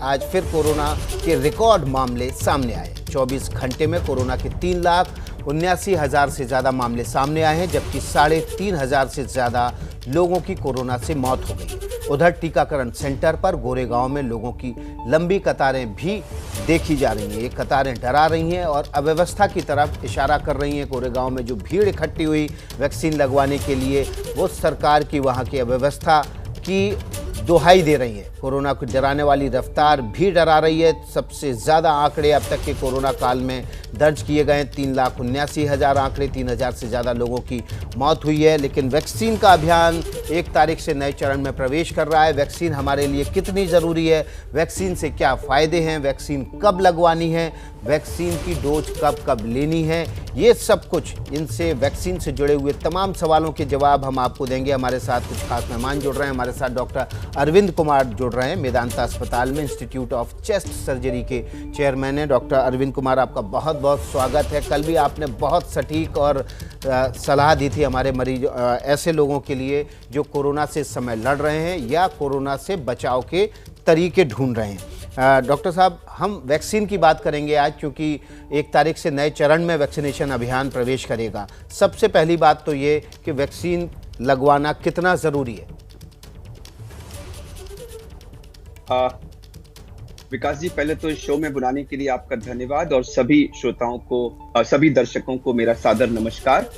आज फिर कोरोना के रिकॉर्ड मामले सामने आए। 24 घंटे में कोरोना के 3,79,000 से ज़्यादा मामले सामने आए हैं, जबकि 3,500 से ज़्यादा लोगों की कोरोना से मौत हो गई। उधर टीकाकरण सेंटर पर गोरेगांव में लोगों की लंबी कतारें भी देखी जा रही हैं। ये कतारें डरा रही हैं और अव्यवस्था की तरफ इशारा कर रही हैं। गोरेगांव में जो भीड़ इकट्ठी हुई वैक्सीन लगवाने के लिए, वो सरकार की वहाँ की अव्यवस्था की दुहाई दे रही है। कोरोना को डराने वाली रफ्तार भी डरा रही है। सबसे ज़्यादा आंकड़े अब तक के कोरोना काल में दर्ज किए गए हैं। 3,79,000 आंकड़े, 3,000 से ज़्यादा लोगों की मौत हुई है। लेकिन वैक्सीन का अभियान 1 तारीख से नए चरण में प्रवेश कर रहा है। वैक्सीन हमारे लिए कितनी ज़रूरी है, वैक्सीन से क्या फ़ायदे हैं, वैक्सीन कब लगवानी है, वैक्सीन की डोज कब कब लेनी है, ये सब कुछ, इनसे वैक्सीन से जुड़े हुए तमाम सवालों के जवाब हम आपको देंगे। हमारे साथ कुछ खास मेहमान जुड़ रहे हैं। हमारे साथ डॉक्टर अरविंद कुमार जुड़ रहे हैं, मेदांता अस्पताल में इंस्टीट्यूट ऑफ चेस्ट सर्जरी के चेयरमैन हैं। डॉक्टर अरविंद कुमार, आपका बहुत बहुत स्वागत है। कल भी आपने बहुत सटीक और सलाह दी थी हमारे मरीज, ऐसे लोगों के लिए जो कोरोना से इस समय लड़ रहे हैं या कोरोना से बचाव के तरीके ढूंढ रहे हैं। डॉक्टर साहब, हम वैक्सीन की बात करेंगे आज, क्योंकि 1 तारीख से नए चरण में वैक्सीनेशन अभियान प्रवेश करेगा। सबसे पहली बात तो ये कि वैक्सीन लगवाना कितना ज़रूरी है? विकास जी, पहले तो इस शो में बुलाने के लिए आपका धन्यवाद और सभी श्रोताओं को, सभी दर्शकों को मेरा सादर नमस्कार।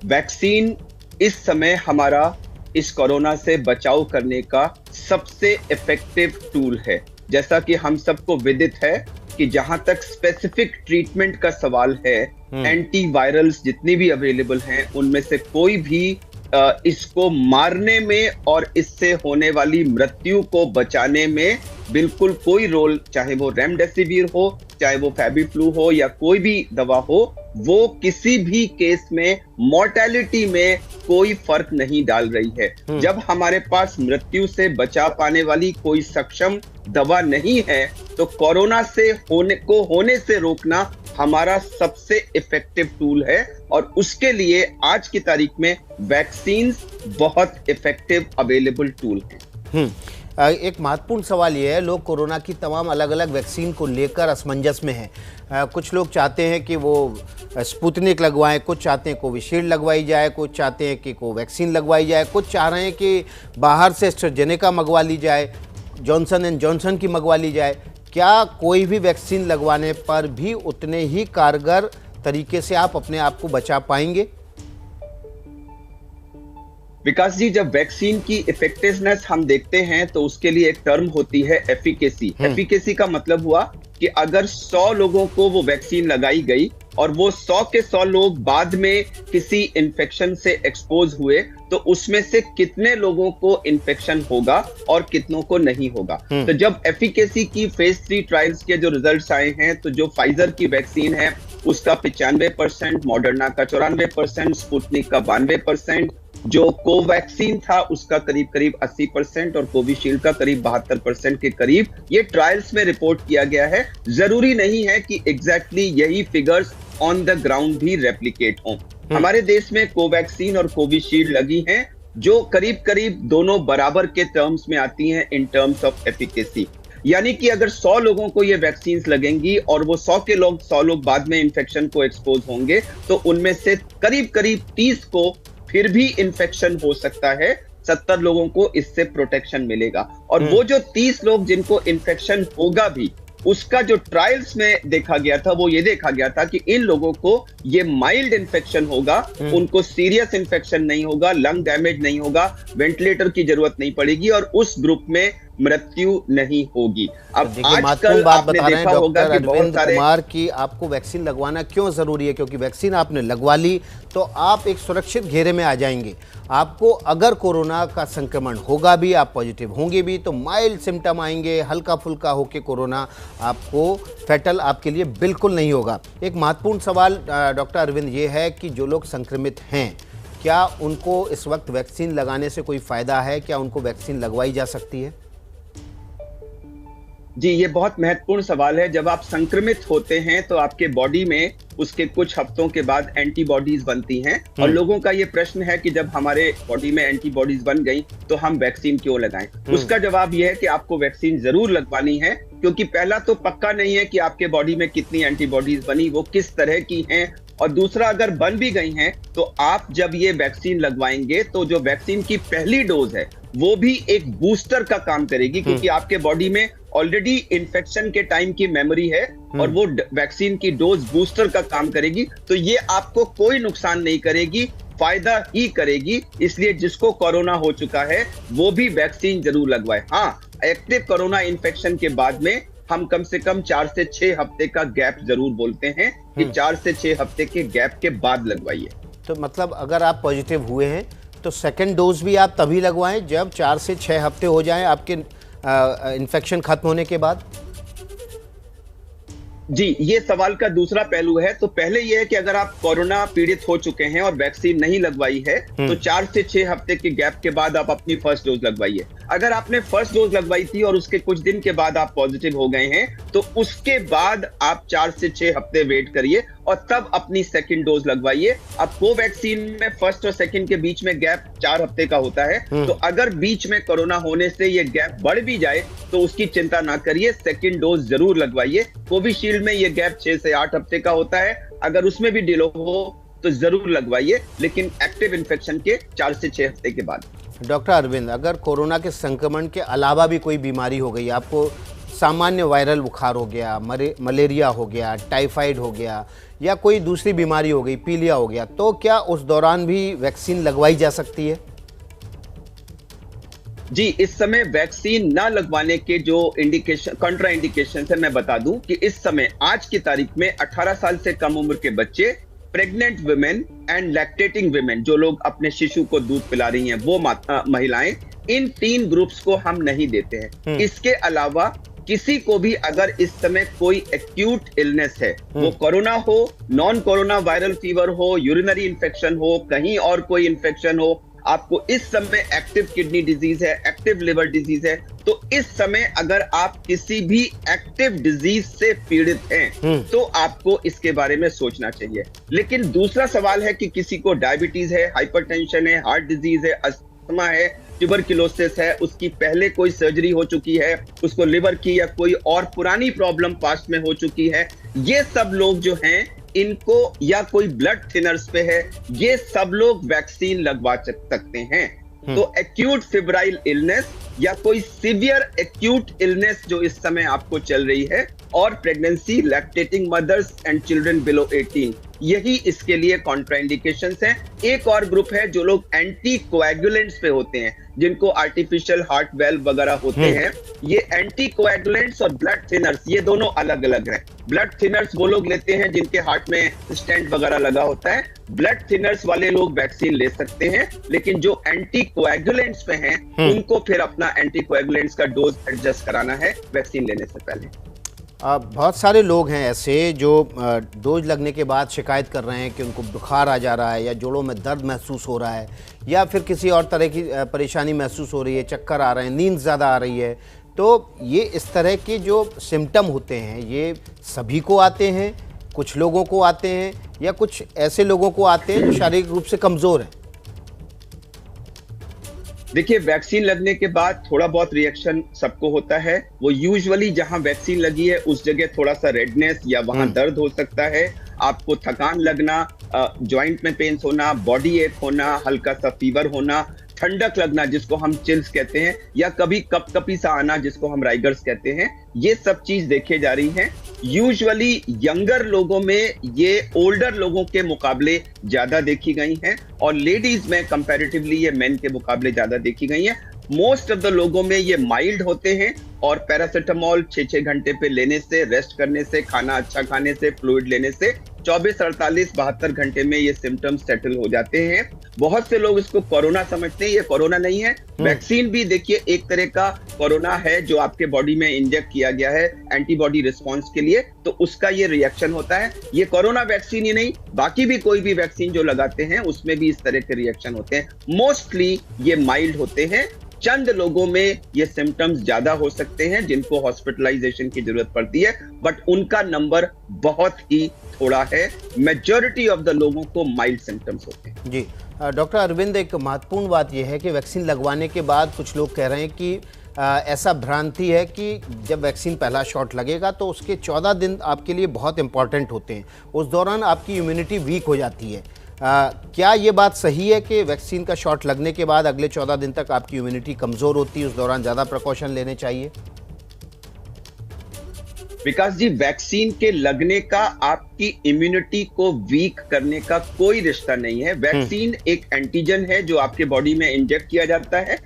वैक्सीन इस समय हमारा इस कोरोना से बचाव करने का सबसे इफेक्टिव टूल है। जैसा कि हम सबको विदित है कि जहां तक स्पेसिफिक ट्रीटमेंट का सवाल है, एंटीवायरल्स जितनी भी अवेलेबल हैं, उनमें से कोई भी इसको मारने में और इससे होने वाली मृत्यु को बचाने में बिल्कुल कोई रोल, चाहे वो रेमडेसिविर हो, चाहे वो फेबिफ्लू हो या कोई भी दवा हो, वो किसी भी केस में मॉर्टेलिटी में कोई फर्क नहीं डाल रही है। जब हमारे पास मृत्यु से बचा पाने वाली कोई सक्षम दवा नहीं है, तो कोरोना से होने से रोकना हमारा सबसे इफेक्टिव टूल है और उसके लिए आज की तारीख में वैक्सीन बहुत इफेक्टिव अवेलेबल टूल है। एक महत्वपूर्ण सवाल ये है, लोग कोरोना की तमाम अलग अलग वैक्सीन को लेकर असमंजस में हैं। कुछ लोग चाहते हैं कि वो स्पुतनिक लगवाएं, कुछ चाहते हैं कोविशील्ड लगवाई जाए, कुछ चाहते हैं कि कोवैक्सीन लगवाई जाए, कुछ चाह रहे हैं कि बाहर से एस्ट्राजेनेका मंगवा ली जाए, जॉनसन एंड जॉनसन की मंगवा ली जाए। क्या कोई भी वैक्सीन लगवाने पर भी उतने ही कारगर तरीके से आप अपने आप को बचा पाएंगे? विकास जी, जब वैक्सीन की इफेक्टिवनेस हम देखते हैं तो उसके लिए एक टर्म होती है एफिकेसी। एफिकेसी का मतलब हुआ कि अगर 100 लोगों को वो वैक्सीन लगाई गई और वो 100 के 100 लोग बाद में किसी इन्फेक्शन से एक्सपोज हुए, तो उसमें से कितने लोगों को इन्फेक्शन होगा और कितनों को नहीं होगा। तो जब एफिकेसी की फेज 3 ट्रायल्स के जो रिजल्ट्स आए हैं, तो जो फाइजर की वैक्सीन है उसका 95%, मॉडर्ना का 94%, स्पुतनिक का 92%, जो कोवैक्सीन था उसका करीब 80% और कोविशील्ड का करीब 72% के करीब ये ट्रायल्स में रिपोर्ट किया गया है। जरूरी नहीं है कि एग्जैक्टली यही फिगर्स ऑन द ग्राउंड भी रेप्लिकेट हों। हमारे देश में कोवैक्सीन और कोविशील्ड लगी हैं, जो करीब दोनों बराबर के टर्म्स में आती हैं इन टर्म्स ऑफ एफिकेसी। यानी कि अगर 100 लोगों को ये वैक्सीन लगेंगी और वो 100 लोग बाद में इन्फेक्शन को एक्सपोज होंगे, तो उनमें से करीब 30 को फिर भी इन्फेक्शन हो सकता है, 70 लोगों को इससे प्रोटेक्शन मिलेगा। और वो जो 30 लोग जिनको इन्फेक्शन होगा भी, उसका जो ट्रायल्स में देखा गया था वो ये देखा गया था कि इन लोगों को ये माइल्ड इन्फेक्शन होगा, उनको सीरियस इन्फेक्शन नहीं होगा, लंग डैमेज नहीं होगा, वेंटिलेटर की जरूरत नहीं पड़ेगी और उस ग्रुप में मृत्यु नहीं होगी। अब आजकल बात बता रहे हैं डॉक्टर अरविंद कुमार कि आपको वैक्सीन लगवाना क्यों जरूरी है, क्योंकि वैक्सीन आपने लगवा ली तो आप एक सुरक्षित घेरे में आ जाएंगे। आपको अगर कोरोना का संक्रमण होगा भी, आप पॉजिटिव होंगे भी, तो माइल्ड सिम्टम आएंगे, हल्का फुल्का होके कोरोना आपको फैटल आपके लिए बिल्कुल नहीं होगा। एक महत्वपूर्ण सवाल डॉक्टर अरविंद ये है कि जो लोग संक्रमित हैं, क्या उनको इस वक्त वैक्सीन लगाने से कोई फायदा है? क्या उनको वैक्सीन लगवाई जा सकती है? जी, ये बहुत महत्वपूर्ण सवाल है। जब आप संक्रमित होते हैं तो आपके बॉडी में उसके कुछ हफ्तों के बाद एंटीबॉडीज बनती हैं और लोगों का ये प्रश्न है कि जब हमारे बॉडी में एंटीबॉडीज बन गई तो हम वैक्सीन क्यों लगाएं। उसका जवाब ये है कि आपको वैक्सीन जरूर लगवानी है क्योंकि पहला तो पक्का नहीं है कि आपके बॉडी में कितनी एंटीबॉडीज बनी, वो किस तरह की हैं, और दूसरा अगर बन भी गई हैं तो आप जब ये वैक्सीन लगवाएंगे तो जो वैक्सीन की पहली डोज है वो भी एक बूस्टर का काम करेगी, क्योंकि आपके बॉडी में ऑलरेडी इन्फेक्शन के टाइम की मेमोरी है और वो वैक्सीन की डोज बूस्टर का काम करेगी। तो ये आपको कोई नुकसान नहीं करेगी, फायदा ही करेगी। इसलिए जिसको कोरोना हो चुका है वो भी वैक्सीन जरूर लगवाए। हाँ, एक्टिव कोरोना इन्फेक्शन के बाद में हम कम से कम 4 से 6 हफ्ते का गैप जरूर बोलते हैं कि 4 से 6 हफ्ते के गैप के बाद लगवाइए। तो मतलब अगर आप पॉजिटिव हुए हैं तो सेकंड डोज भी आप तभी लगवाएं जब 4 से 6 हफ्ते हो जाएं आपके इन्फेक्शन खत्म होने के बाद। जी, ये सवाल का दूसरा पहलू है। तो पहले ये है कि अगर आप कोरोना पीड़ित हो चुके हैं और वैक्सीन नहीं लगवाई है तो 4 से 6 हफ्ते के गैप के बाद आप अपनी फर्स्ट डोज लगवाइए। अगर आपने फर्स्ट डोज लगवाई थी और उसके कुछ दिन के बाद आप पॉजिटिव हो गए हैं तो उसके बाद आप 4 से 6 हफ्ते वेट करिए और तब अपनी सेकंड डोज लगवाइए। अब कोवैक्सीन में फर्स्ट और सेकंड के बीच में गैप 4 हफ्ते का होता है, तो अगर बीच में कोरोना होने से ये गैप बढ़ भी जाए तो उसकी चिंता ना करिए, सेकंड डोज जरूर लगवाइए। कोविशील्ड में ये गैप 6 से 8 हफ्ते का होता है, अगर उसमें भी डिले हो तो जरूर लगवाइए, लेकिन एक्टिव इन्फेक्शन के 4 से 6 हफ्ते के बाद। डॉक्टर अरविंद, अगर कोरोना के संक्रमण के अलावा भी कोई बीमारी हो गई, आपको सामान्य वायरल बुखार हो गया, मलेरिया हो गया, टाइफाइड हो गया या कोई दूसरी बीमारी हो गई, पीलिया हो गया, तो क्या उस दौरान भी वैक्सीन लगवाई जा सकती है? जी, इस समय वैक्सीन ना लगवाने के जो इंडिकेशन, कंट्रा इंडिकेशन है, मैं बता दूं कि इस समय आज की तारीख में 18 साल से कम उम्र के बच्चे, pregnant women and lactating women, जो लोग अपने शिशु को दूध पिला रही हैं वो महिलाएं, इन 3 ग्रुप्स को हम नहीं देते हैं। इसके अलावा किसी को भी अगर इस समय कोई एक्यूट इलनेस है, वो कोरोना हो, नॉन कोरोना वायरल फीवर हो, यूरिनरी इन्फेक्शन हो, कहीं और कोई इन्फेक्शन हो, आपको इस समय एक्टिव किडनी डिजीज है, एक्टिव लिवर डिजीज है, तो इस समय अगर आप किसी भी एक्टिव डिजीज से पीड़ित हैं तो आपको इसके बारे में सोचना चाहिए। लेकिन दूसरा सवाल है कि किसी को डायबिटीज है, हाइपरटेंशन है, हार्ट डिजीज है, अस्थमा है, ट्यूबरक्लोसिस है, उसकी पहले कोई सर्जरी हो चुकी है, उसको लिवर की या कोई और पुरानी प्रॉब्लम पास्ट में हो चुकी है, ये सब लोग जो हैं इनको, या कोई ब्लड थिनर्स पे है, ये सब लोग वैक्सीन लगवा सकते हैं। तो एक्यूट फिब्राइल इलनेस या कोई सीवियर एक्यूट इलनेस जो इस समय आपको चल रही है, और pregnancy, lactating mothers and children below 18, यही इसके लिए कॉन्ट्राइंडिकेशंस हैं। एक और ग्रुप है जो लोग एंटी कोएगुलेंट्स पे होते हैं, जिनको आर्टिफिशियल हार्ट वेल्व वगैरह होते हैं। ये एंटी कोएगुलेंट्स और ब्लड थिनर्स, ये दोनों अलग अलग हैं। ब्लड थिनर्स वो लोग लेते हैं जिनके हार्ट में स्टेंट वगैरह लगा होता है। ब्लड थिनर्स वाले लोग वैक्सीन ले सकते हैं, लेकिन जो एंटी कोएगुलेंट्स पे हैं उनको फिर अपना एंटी कोएगुलेंट्स का डोज एडजस्ट कराना है वैक्सीन लेने से पहले। बहुत सारे लोग हैं ऐसे जो डोज लगने के बाद शिकायत कर रहे हैं कि उनको बुखार आ जा रहा है या जोड़ों में दर्द महसूस हो रहा है या फिर किसी और तरह की परेशानी महसूस हो रही है, चक्कर आ रहे हैं, नींद ज़्यादा आ रही है। तो ये इस तरह के जो सिम्टम होते हैं ये सभी को आते हैं, कुछ लोगों को आते हैं, या कुछ ऐसे लोगों को आते हैं जो शारीरिक रूप से कमज़ोर हैं? देखिए, वैक्सीन लगने के बाद थोड़ा बहुत रिएक्शन सबको होता है। वो यूजुअली जहां वैक्सीन लगी है उस जगह थोड़ा सा रेडनेस या वहां दर्द हो सकता है, आपको थकान लगना, जॉइंट में पेन्स होना, बॉडी एक होना, हल्का सा फीवर होना, ठंडक लगना जिसको हम चिल्स कहते हैं, या कभी कपकपी सा आना जिसको हम राइगर्स कहते हैं, ये सब चीज देखे जा रही हैं। यूजुअली यंगर लोगों में ये ओल्डर लोगों के मुकाबले ज्यादा देखी गई हैं, और लेडीज में कंपैरेटिवली ये मेन के मुकाबले ज्यादा देखी गई हैं। मोस्ट ऑफ द लोगों में ये माइल्ड होते हैं और पैरासिटामोल 6-6 घंटे पे लेने से, रेस्ट करने से, खाना अच्छा खाने से, फ्लूइड लेने से 24, 48, 72 घंटे में ये सिम्टम्स सेटल हो जाते हैं। बहुत से लोग इसको कोरोना समझते हैं, ये कोरोना नहीं है। वैक्सीन भी देखिए एक तरह का कोरोना है जो आपके बॉडी में इंजेक्ट किया गया है एंटीबॉडी रिस्पॉन्स के लिए, तो उसका ये रिएक्शन होता है। ये कोरोना वैक्सीन ही नहीं, बाकी भी कोई भी वैक्सीन जो लगाते हैं उसमें भी इस तरह के रिएक्शन होते हैं। मोस्टली ये माइल्ड होते हैं। चंद लोगों में ये सिम्टम्स ज्यादा हो सकते हैं जिनको हॉस्पिटलाइजेशन की जरूरत पड़ती है, बट उनका नंबर बहुत ही थोड़ा है। मेजॉरिटी ऑफ द लोगों को माइल्ड सिम्टम्स होते हैं। जी डॉक्टर अरविंद, एक महत्वपूर्ण बात यह है कि वैक्सीन लगवाने के बाद कुछ लोग कह रहे हैं कि ऐसा भ्रांति है कि जब वैक्सीन पहला शॉट लगेगा तो उसके 14 दिन आपके लिए बहुत इंपॉर्टेंट होते हैं, उस दौरान आपकी इम्यूनिटी वीक हो जाती है। क्या ये बात सही है कि वैक्सीन का शॉट लगने के बाद अगले 14 दिन तक आपकी इम्यूनिटी कमज़ोर होती है, उस दौरान ज़्यादा प्रिकॉशन लेने चाहिए? विकास जी, वैक्सीन के लगने का आपकी इम्यूनिटी को वीक करने का कोई रिश्ता नहीं है। वैक्सीन एक एंटीजन है जो आपके बॉडी में इंजेक्ट किया जाता है,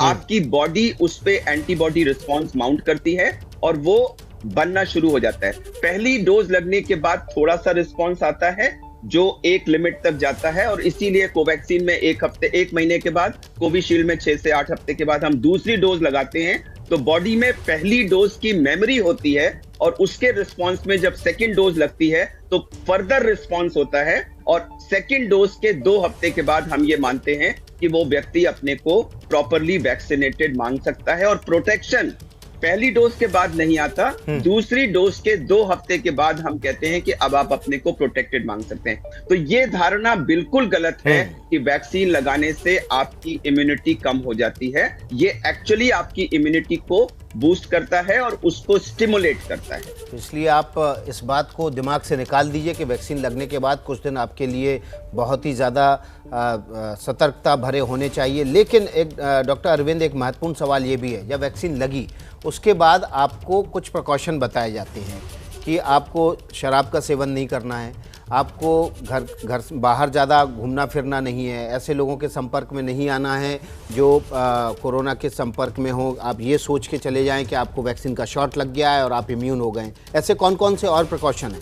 आपकी बॉडी उस पे एंटीबॉडी रिस्पॉन्स माउंट करती है और वो बनना शुरू हो जाता है। पहली डोज लगने के बाद थोड़ा सा रिस्पॉन्स आता है जो एक लिमिट तक जाता है, और इसीलिए कोवैक्सीन में 1 महीने के बाद, कोविशील्ड में 6 से 8 हफ्ते के बाद हम दूसरी डोज लगाते हैं, तो बॉडी में पहली डोज की मेमोरी होती है और उसके रिस्पॉन्स में जब सेकंड डोज लगती है तो फर्दर रिस्पॉन्स होता है, और सेकंड डोज के 2 हफ्ते के बाद हम ये मानते हैं कि वो व्यक्ति अपने को प्रॉपरली वैक्सीनेटेड मान सकता है। और प्रोटेक्शन पहली डोज के बाद नहीं आता, दूसरी डोज के 2 हफ्ते के बाद हम कहते हैं कि अब आप अपने को प्रोटेक्टेड मांग सकते हैं। तो ये धारणा बिल्कुल गलत है कि वैक्सीन लगाने से आपकी इम्यूनिटी कम हो जाती है। ये एक्चुअली आपकी इम्यूनिटी को बूस्ट करता है और उसको स्टिमुलेट करता है। इसलिए आप इस बात को दिमाग से निकाल दीजिए कि वैक्सीन लगने के बाद कुछ दिन आपके लिए बहुत ही ज़्यादा सतर्कता भरे होने चाहिए। लेकिन एक डॉक्टर अरविंद, एक महत्वपूर्ण सवाल ये भी है, जब वैक्सीन लगी उसके बाद आपको कुछ प्रिकॉशन बताए जाते हैं कि आपको शराब का सेवन नहीं करना है, आपको घर बाहर ज़्यादा घूमना फिरना नहीं है, ऐसे लोगों के संपर्क में नहीं आना है जो कोरोना के संपर्क में हो। आप ये सोच के चले जाएं कि आपको वैक्सीन का शॉट लग गया है और आप इम्यून हो गए। ऐसे कौन कौन से और प्रिकॉशन हैं?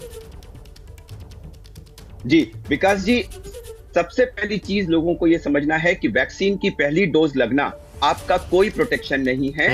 जी विकास जी, सबसे पहली चीज लोगों को यह समझना है कि वैक्सीन की पहली डोज लगना आपका कोई प्रोटेक्शन नहीं है,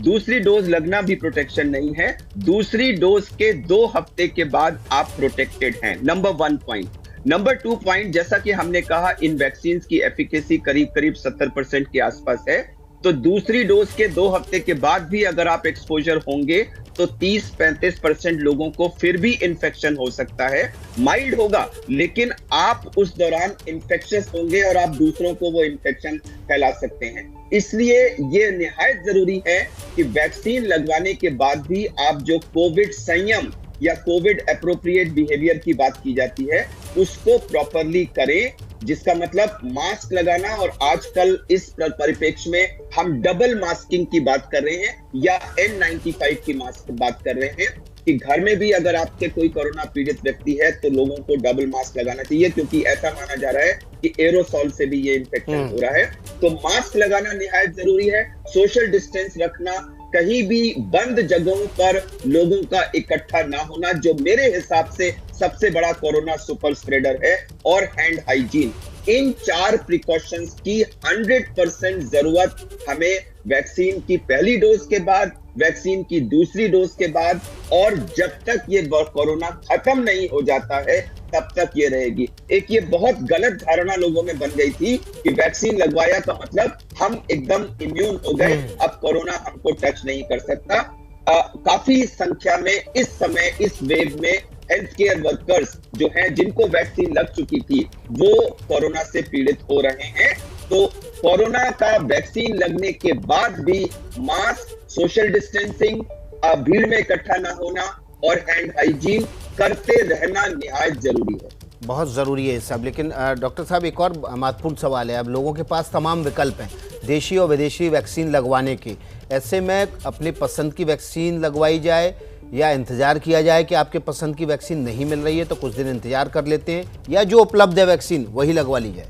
दूसरी डोज लगना भी प्रोटेक्शन नहीं है, दूसरी डोज के 2 हफ्ते के बाद आप प्रोटेक्टेड हैं। Number 1 point. नंबर 2 पॉइंट, जैसा कि हमने कहा, इन वैक्सीन की एफिकेसी करीब 70% के आसपास है, तो दूसरी डोज के 2 हफ्ते के बाद भी अगर आप एक्सपोजर होंगे तो 30-35% लोगों को फिर भी इन्फेक्शन हो सकता है। माइल्ड होगा, लेकिन आप उस दौरान इन्फेक्शस होंगे और आप दूसरों को वो इन्फेक्शन फैला सकते हैं। इसलिए ये निहायत जरूरी है कि वैक्सीन लगवाने के बाद भी आप जो कोविड संयम या कोविड एप्रोप्रिएट बिहेवियर की बात की जाती है उसको प्रॉपरली करें, जिसका मतलब मास्क लगाना, और आजकल इस परिप्रेक्ष्य में हम डबल मास्किंग की बात कर रहे हैं या N95 की मास्क की बात कर रहे हैं कि घर में भी अगर आपके कोई कोरोना पीड़ित व्यक्ति है तो लोगों को डबल मास्क लगाना चाहिए, क्योंकि ऐसा माना जा रहा है कि एरोसॉल से भी ये इन्फेक्शन हो रहा है। तो मास्क लगाना निहायत जरूरी है, सोशल डिस्टेंस रखना, कहीं भी बंद जगहों पर लोगों का इकट्ठा ना होना, जो मेरे हिसाब से सबसे बड़ा कोरोना सुपर स्प्रेडर है, और हैंड हाइजीन। इन 4 प्रिकॉशंस की 100% जरूरत हमें वैक्सीन की पहली डोज के बाद, वैक्सीन की दूसरी डोज के बाद, और जब तक ये कोरोना खत्म नहीं हो जाता है तब तक ये रहेगी। एक ये बहुत गलत धारणा लोगों में बन गई थी कि वैक्सीन लगवाया तो मतलब हम एकदम इम्यून हो गए, अब कोरोना हमको टच नहीं कर सकता। काफी संख्या में इस समय इस वेव में हेल्थ केयर वर्कर्स जो हैं, जिनको वैक्सीन लग चुकी थी, वो कोरोना से पीड़ित हो रहे हैं। तो कोरोना का वैक्सीन लगने के बाद भी मास्क, सोशल डिस्टेंसिंग, भीड़ में इकट्ठा ना होना और हैंड हाइजीन करते रहना निहायत जरूरी है। बहुत ज़रूरी है सब। लेकिन डॉक्टर साहब, एक और महत्वपूर्ण सवाल है। अब लोगों के पास तमाम विकल्प हैं देशी और विदेशी वैक्सीन लगवाने के। ऐसे में अपनी पसंद की वैक्सीन लगवाई जाए या इंतज़ार किया जाए कि आपके पसंद की वैक्सीन नहीं मिल रही है तो कुछ दिन इंतज़ार कर लेते हैं, या जो उपलब्ध है वैक्सीन वही लगवा ली जाए?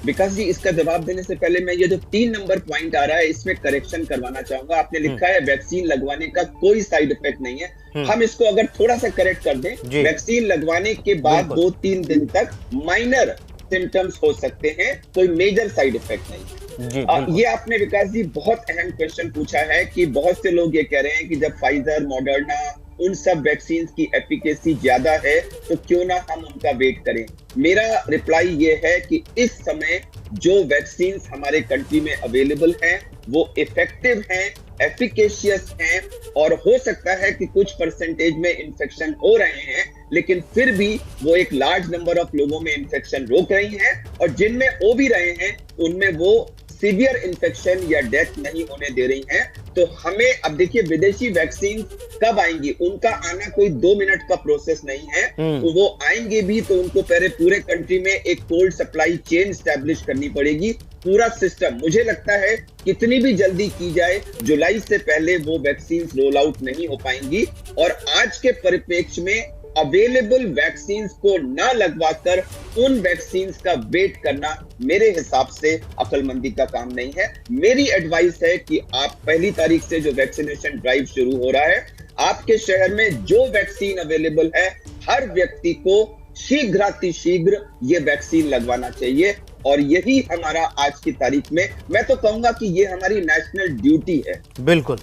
विकास जी, इसका जवाब देने से पहले मैं ये जो 3 नंबर पॉइंट आ रहा है इसमें करेक्शन करवाना चाहूंगा। आपने लिखा है वैक्सीन लगवाने का कोई साइड इफेक्ट नहीं है। हम इसको अगर थोड़ा सा करेक्ट कर दें, वैक्सीन लगवाने के बाद 2-3 दिन तक माइनर सिम्टम्स हो सकते हैं, कोई मेजर साइड इफेक्ट नहीं। ये आपने विकास जी बहुत अहम क्वेश्चन पूछा है कि बहुत से लोग ये कह रहे हैं कि जब फाइजर, मॉडर्ना, उन सब वैक्सीन की एफिकेसी ज्यादा है तो क्यों ना हम उनका वेट करें। मेरा रिप्लाई ये है कि इस समय जो वैक्सीन हमारे कंट्री में अवेलेबल हैं वो इफेक्टिव हैं, एफिकेशियस हैं, और हो सकता है कि कुछ परसेंटेज में इन्फेक्शन हो रहे हैं, लेकिन फिर भी वो एक लार्ज नंबर ऑफ लोगों में इन्फेक्शन रोक रही हैं, और जिनमें हो भी रहे हैं उनमें वो सीवियर इन्फेक्शन या डेथ नहीं होने दे रही हैं। तो हमें अब देखिए विदेशी वैक्सीन कब आएंगी, उनका आना कोई 2 मिनट का प्रोसेस नहीं है। तो वो आएंगे भी तो उनको पहले पूरे कंट्री में एक कोल्ड सप्लाई चेन स्टैब्लिश करनी पड़ेगी, पूरा सिस्टम। मुझे लगता है कितनी भी जल्दी की जाए, जुलाई से पहले वो वैक्सीन रोल आउट नहीं हो पाएंगी। और आज के परिप्रेक्ष्य में अवेलेबल वैक्सीन को न लगवाकर उन वैक्सीन का वेट करना मेरे हिसाब से अक्लमंदी का काम नहीं है। मेरी एडवाइस है कि आप 1 तारीख से जो वैक्सीनेशन ड्राइव शुरू हो रहा है, आपके शहर में जो वैक्सीन अवेलेबल है, हर व्यक्ति को शीघ्रातिशीघ्र ये वैक्सीन लगवाना चाहिए। और यही हमारा आज की तारीख में, मैं तो कहूंगा कि ये हमारी नेशनल ड्यूटी है। बिल्कुल,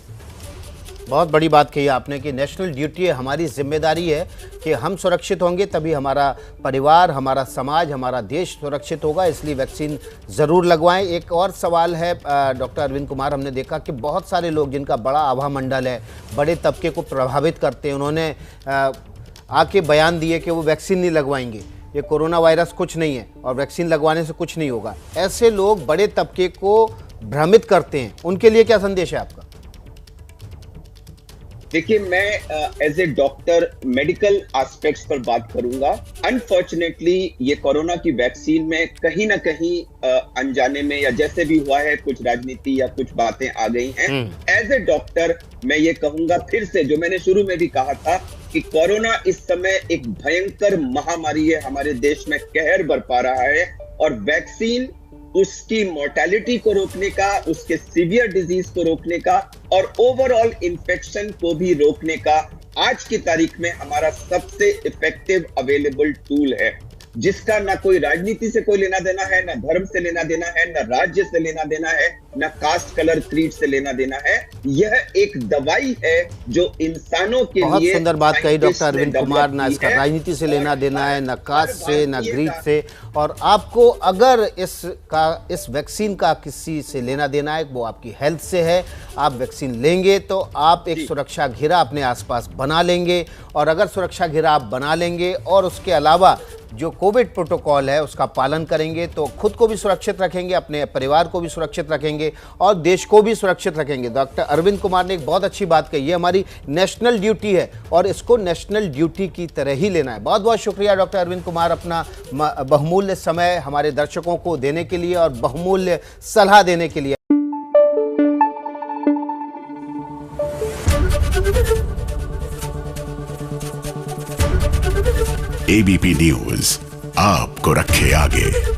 बहुत बड़ी बात कही आपने कि नेशनल ड्यूटी है, हमारी जिम्मेदारी है कि हम सुरक्षित होंगे तभी हमारा परिवार, हमारा समाज, हमारा देश सुरक्षित होगा। इसलिए वैक्सीन ज़रूर लगवाएं। एक और सवाल है डॉक्टर अरविंद कुमार, हमने देखा कि बहुत सारे लोग जिनका बड़ा आभा मंडल है, बड़े तबके को प्रभावित करते हैं, उन्होंने आके बयान दिए कि वो वैक्सीन नहीं लगवाएंगे, ये कोरोना वायरस कुछ नहीं है और वैक्सीन लगवाने से कुछ नहीं होगा। ऐसे लोग बड़े तबके को भ्रमित करते हैं, उनके लिए क्या संदेश है आपका? देखिए, मैं as a doctor medical aspects पर बात करूंगा। अनफॉर्चुनेटली ये कोरोना की वैक्सीन में कहीं ना कहीं अनजाने में या जैसे भी हुआ है, कुछ राजनीति या कुछ बातें आ गई हैं। एज ए डॉक्टर मैं ये कहूंगा फिर से, जो मैंने शुरू में भी कहा था कि कोरोना इस समय एक भयंकर महामारी है, हमारे देश में कहर बरपा रहा है। और वैक्सीन उसकी मोर्टेलिटी को रोकने का, उसके सीवियर डिजीज को रोकने का और ओवरऑल इन्फेक्शन को भी रोकने का आज की तारीख में हमारा सबसे इफेक्टिव अवेलेबल टूल है, जिसका ना कोई राजनीति से कोई लेना देना है, ना धर्म से लेना देना है, ना राज्य से लेना देना है, ना कास्ट कलर क्रीड से लेना देना है। यह एक दवाई है जो इंसानों के लिए, बहुत सुंदर बात कही डॉक्टर अरविंद कुमार, ना इसका राजनीति से लेना देना है, ना कास्ट से, ना ग्रीड से। और आपको अगर इस वैक्सीन का किसी से लेना देना है, वो आपकी हेल्थ से है, आप वैक्सीन लेंगे तो आप एक सुरक्षा घेरा अपने आसपास बना लेंगे। और अगर सुरक्षा घेरा आप बना लेंगे और उसके अलावा जो कोविड प्रोटोकॉल है उसका पालन करेंगे तो खुद को भी सुरक्षित रखेंगे, अपने परिवार को भी सुरक्षित रखेंगे और देश को भी सुरक्षित रखेंगे। डॉक्टर अरविंद कुमार ने एक बहुत अच्छी बात कही, ये हमारी नेशनल ड्यूटी है और इसको नेशनल ड्यूटी की तरह ही लेना है। बहुत बहुत शुक्रिया डॉक्टर अरविंद कुमार, अपना बहुमूल्य समय हमारे दर्शकों को देने के लिए और बहुमूल्य सलाह देने के लिए। एबीपी न्यूज आपको रखे आगे।